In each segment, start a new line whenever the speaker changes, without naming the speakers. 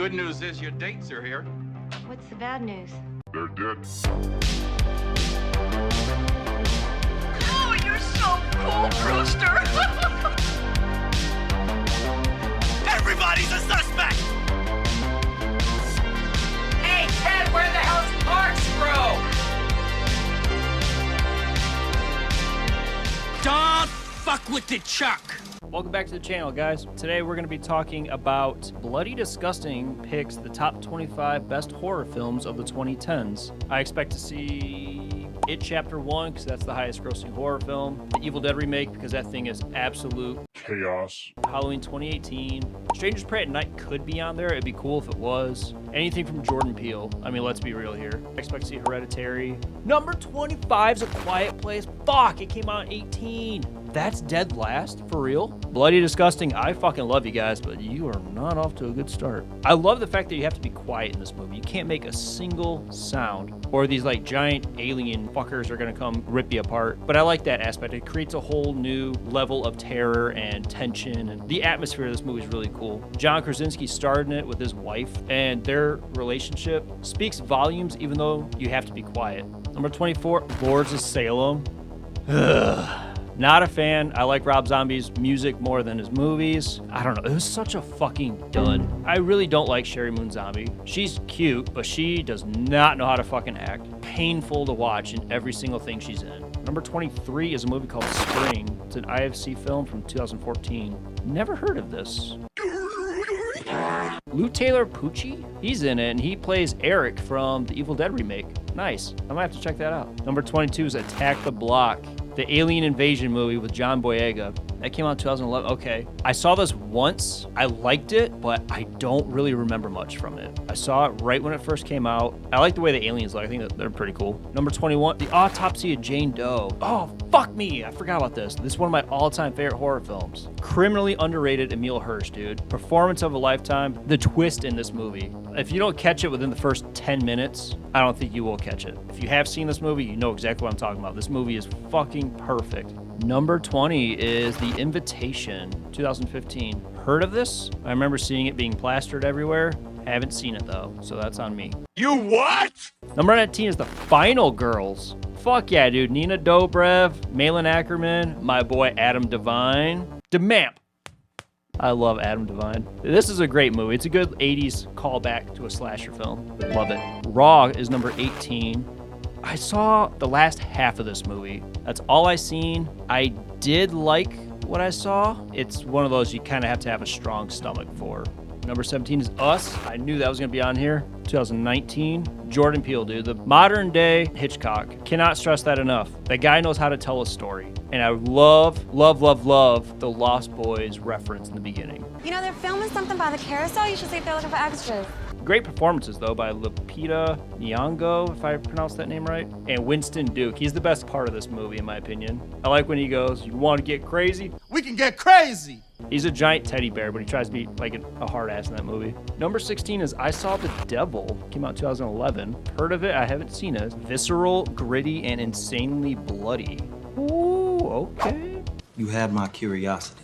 good news is your dates are here.
What's the bad news?
They're dead.
Oh, you're so cool, Brewster. Everybody's a suspect. Hey, Ted, where the hell's Corkscrew? Don't fuck with the Chuck.
Welcome back to the channel, guys. Today we're going to be talking about Bloody Disgusting picks the top 25 best horror films of the 2010s. I expect to see It Chapter 1 because that's the highest grossing horror film. The Evil Dead remake because that thing is absolute
Chaos.
Halloween 2018. Strangers Pray at Night could be on there. It'd be cool if it was. Anything from Jordan Peele. I mean, let's be real here. I expect to see Hereditary. Number 25 is A Quiet Place. Fuck, it came out in 18. That's dead last? For real? Bloody Disgusting, I fucking love you guys, but you are not off to a good start. I love the fact that you have to be quiet in this movie. You can't make a single sound, or these like giant alien fuckers are gonna come rip you apart. But I like that aspect. It creates a whole new level of terror and tension, and the atmosphere of this movie is really cool. John Krasinski starred in it with his wife, and their relationship speaks volumes even though you have to be quiet. Number 24, Lords of Salem. Ugh. Not a fan. I like Rob Zombie's music more than his movies. I don't know. It was such a fucking dud. I really don't like Sherry Moon Zombie. She's cute, but she does not know how to fucking act. Painful to watch in every single thing she's in. Number 23 is a movie called Spring. It's an IFC film from 2014. Never heard of this. Lou Taylor Pucci? He's in it, and he plays Eric from the Evil Dead remake. Nice. I might have to check that out. Number 22 is Attack the Block, the alien invasion movie with John Boyega. That came out in 2011. Okay. I saw this once. I liked it, but I don't really remember much from it. I saw it right when it first came out. I like the way the aliens look. I think that they're pretty cool. Number 21, The Autopsy of Jane Doe. Oh, fuck me. I forgot about this. This is one of my all-time favorite horror films. Criminally underrated Emile Hirsch, dude. Performance of a lifetime. The twist in this movie. If you don't catch it within the first 10 minutes, I don't think you will catch it. If you have seen this movie, you know exactly what I'm talking about. This movie is fucking perfect. Number 20 is The Invitation, 2015. Heard of this? I remember seeing it being plastered everywhere. Haven't seen it though, so that's on me.
You what?
Number 19 is The Final Girls. Fuck yeah, dude. Nina Dobrev, Malin Ackerman, my boy Adam Devine. DeMamp. I love Adam Devine. This is a great movie. It's a good 80s callback to a slasher film. Love it. Raw is number 18. I saw the last half of this movie. That's all I seen. I did like what I saw. It's one of those you kind of have to have a strong stomach for. Number 17 is Us. I knew that was going to be on here. 2019. Jordan Peele, dude. The modern day Hitchcock. Cannot stress that enough. That guy knows how to tell a story. And I love the Lost Boys reference in the beginning.
You know, they're filming something by the carousel. You should see if they're looking for extras.
Great performances, though, by Lupita Nyong'o, if I pronounced that name right, and Winston Duke. He's the best part of this movie, in my opinion. I like when he goes, "You want to get crazy?
We can get crazy!"
He's a giant teddy bear, but he tries to be like a hard ass in that movie. Number 16 is I Saw the Devil. Came out in 2011. Heard of it? I haven't seen it. Visceral, gritty, and insanely bloody. Ooh, okay.
You had my curiosity,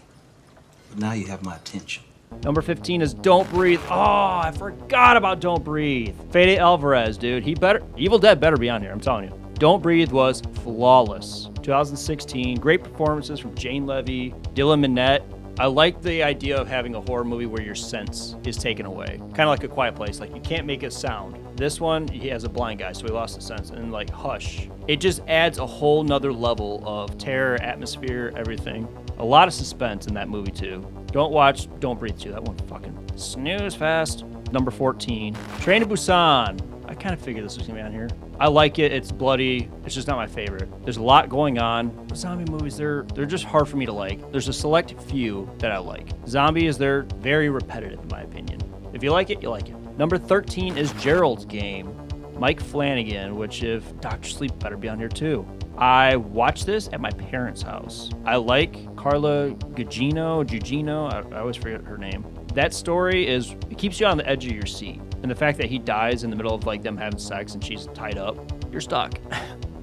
but now you have my attention.
Number 15 is Don't Breathe. Oh, I forgot about Don't Breathe. Fede Alvarez, dude. Evil Dead better be on here, I'm telling you. Don't Breathe was flawless. 2016. Great performances from Jane Levy, Dylan Minnette. I like the idea of having a horror movie where your sense is taken away. Kind of like A Quiet Place. Like, you can't make a sound. This one, he has a blind guy, so he lost his sense. And like, Hush. It just adds a whole nother level of terror, atmosphere, everything. A lot of suspense in that movie, too. Don't watch Don't Breathe 2. That one fucking snooze fast. Number 14. Train to Busan. I kind of figured this was going to be on here. I like it. It's bloody. It's just not my favorite. There's a lot going on. Zombie movies, they're just hard for me to like. There's a select few that I like. Zombies, they're very repetitive, in my opinion. If you like it, you like it. Number 13 is Gerald's Game. Mike Flanagan, which if Dr. Sleep better be on here, too. I watched this at my parents' house. I like Carla Gugino. I always forget her name. That story it keeps you on the edge of your seat. And the fact that he dies in the middle of like them having sex and she's tied up, you're stuck.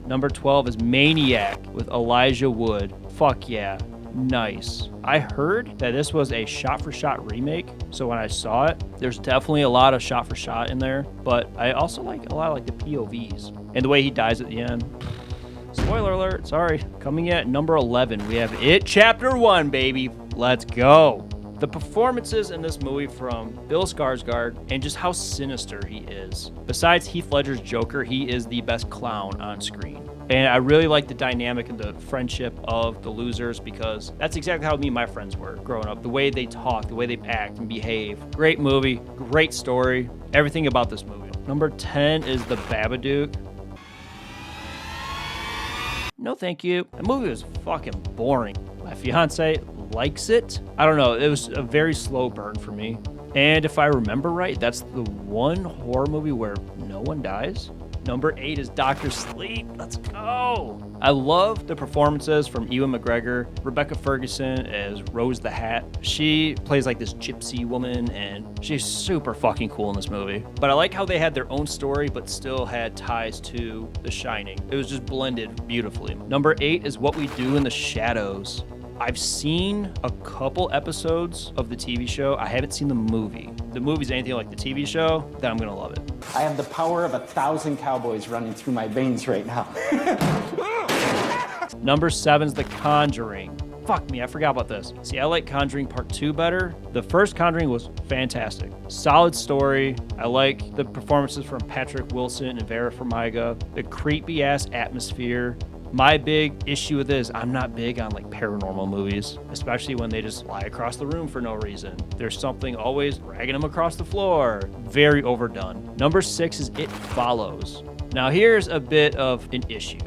Number 12 is Maniac with Elijah Wood. Fuck yeah. nice. I heard that this was a shot-for-shot remake, so when I saw it, there's definitely a lot of shot-for-shot in there, but I also like a lot of like the POVs and the way he dies at the end. Spoiler alert, sorry. Coming in at number 11, we have It Chapter 1, baby. Let's go. The performances in this movie from Bill Skarsgård and just how sinister he is. Besides Heath Ledger's Joker, he is the best clown on screen. And I really like the dynamic and the friendship of the losers because that's exactly how me and my friends were growing up. The way they talk, the way they act and behave. Great movie, great story, everything about this movie. Number 10 is The Babadook. No thank you. That movie was fucking boring. My fiance likes it. I don't know, it was a very slow burn for me. And if I remember right, that's the one horror movie where no one dies. Number 8 is Dr. Sleep. Let's go. I love the performances from Ewan McGregor. Rebecca Ferguson as Rose the Hat. She plays like this gypsy woman and she's super fucking cool in this movie. But I like how they had their own story but still had ties to The Shining. It was just blended beautifully. Number 8 is What We Do in the Shadows. I've seen a couple episodes of the TV show. I haven't seen the movie. If the movie's anything like the TV show, then I'm gonna love it.
I have the power of 1,000 cowboys running through my veins right now.
Number 7 is The Conjuring. Fuck me, I forgot about this. See, I like Conjuring Part 2 better. The first Conjuring was fantastic. Solid story. I like the performances from Patrick Wilson and Vera Farmiga. The creepy-ass atmosphere. My big issue with this, I'm not big on like paranormal movies, especially when they just fly across the room for no reason. There's something always dragging them across the floor. Very overdone. Number 6 is It Follows. Now here's a bit of an issue.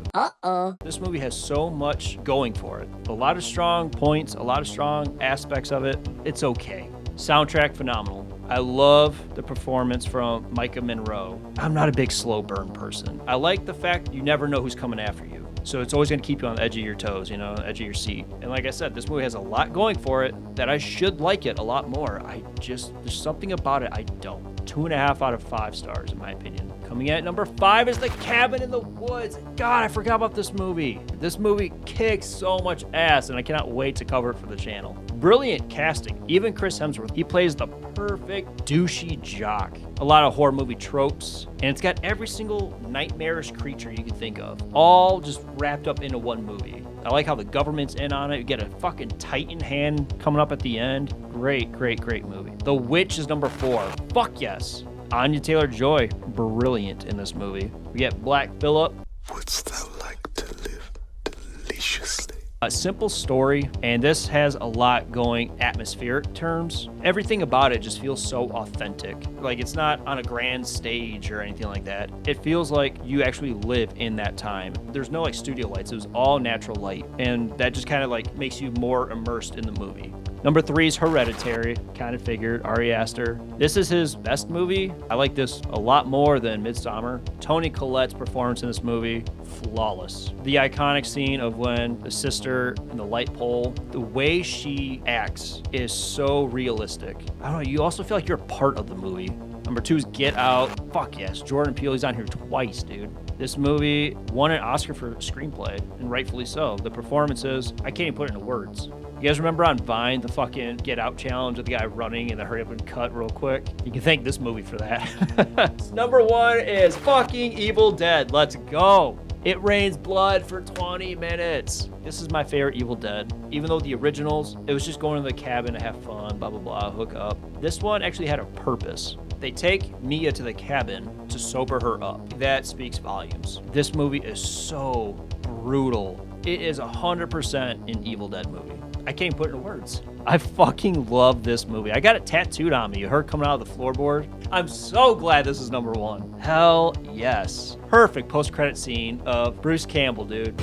This movie has so much going for it. A lot of strong points, a lot of strong aspects of it. It's okay. Soundtrack, phenomenal. I love the performance from Micah Monroe. I'm not a big slow burn person. I like the fact you never know who's coming after you. So it's always going to keep you on the edge of your toes, you know, edge of your seat. And like I said, this movie has a lot going for it that I should like it a lot more. There's something about it I don't. 2.5 out of 5 stars in my opinion. Coming in at number 5 is The Cabin in the Woods. God, I forgot about this movie. This movie kicks so much ass and I cannot wait to cover it for the channel. Brilliant casting. Even Chris Hemsworth, he plays the perfect douchey jock. A lot of horror movie tropes, and it's got every single nightmarish creature you can think of, all just wrapped up into one movie. I like how the government's in on it. You get a fucking Titan hand coming up at the end. Great, great, great movie. The Witch is number 4. Fuck yes. Anya Taylor-Joy, brilliant in this movie. We get Black Phillip.
Wouldst thou like to live deliciously?
A simple story, and this has a lot going atmospheric terms. Everything about it just feels so authentic. Like it's not on a grand stage or anything like that. It feels like you actually live in that time. There's no like studio lights. It was all natural light, and that just kind of like makes you more immersed in the movie. Number 3 is Hereditary. Kind of figured. Ari Aster. This is his best movie. I like this a lot more than Midsommar. Toni Collette's performance in this movie, flawless. The iconic scene of when the sister in the light pole, the way she acts is so realistic. I don't know, you also feel like you're a part of the movie. Number 2 is Get Out. Fuck yes, Jordan Peele, he's on here twice, dude. This movie won an Oscar for screenplay, and rightfully so. The performances, I can't even put it into words. You guys remember on Vine, the fucking Get Out challenge with the guy running and the hurry up and cut real quick? You can thank this movie for that. Number 1 is fucking Evil Dead. Let's go. It rains blood for 20 minutes. This is my favorite Evil Dead. Even though the originals, it was just going to the cabin to have fun, blah, blah, blah, hook up. This one actually had a purpose. They take Mia to the cabin to sober her up. That speaks volumes. This movie is so brutal. It is 100% an Evil Dead movie. I can't even put it into words. I fucking love this movie. I got it tattooed on me. You heard coming out of the floorboard. I'm so glad this is number 1. Hell yes. Perfect post-credit scene of Bruce Campbell, dude.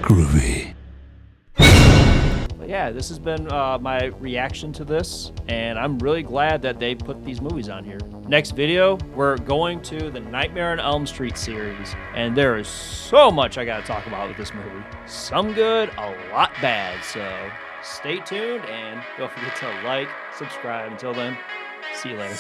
Groovy.
But yeah, this has been my reaction to this, and I'm really glad that they put these movies on here. Next video, we're going to the Nightmare on Elm Street series, and there is so much I gotta talk about with this movie. Some good, a lot bad, so stay tuned, and don't forget to like, subscribe. Until then, see you later.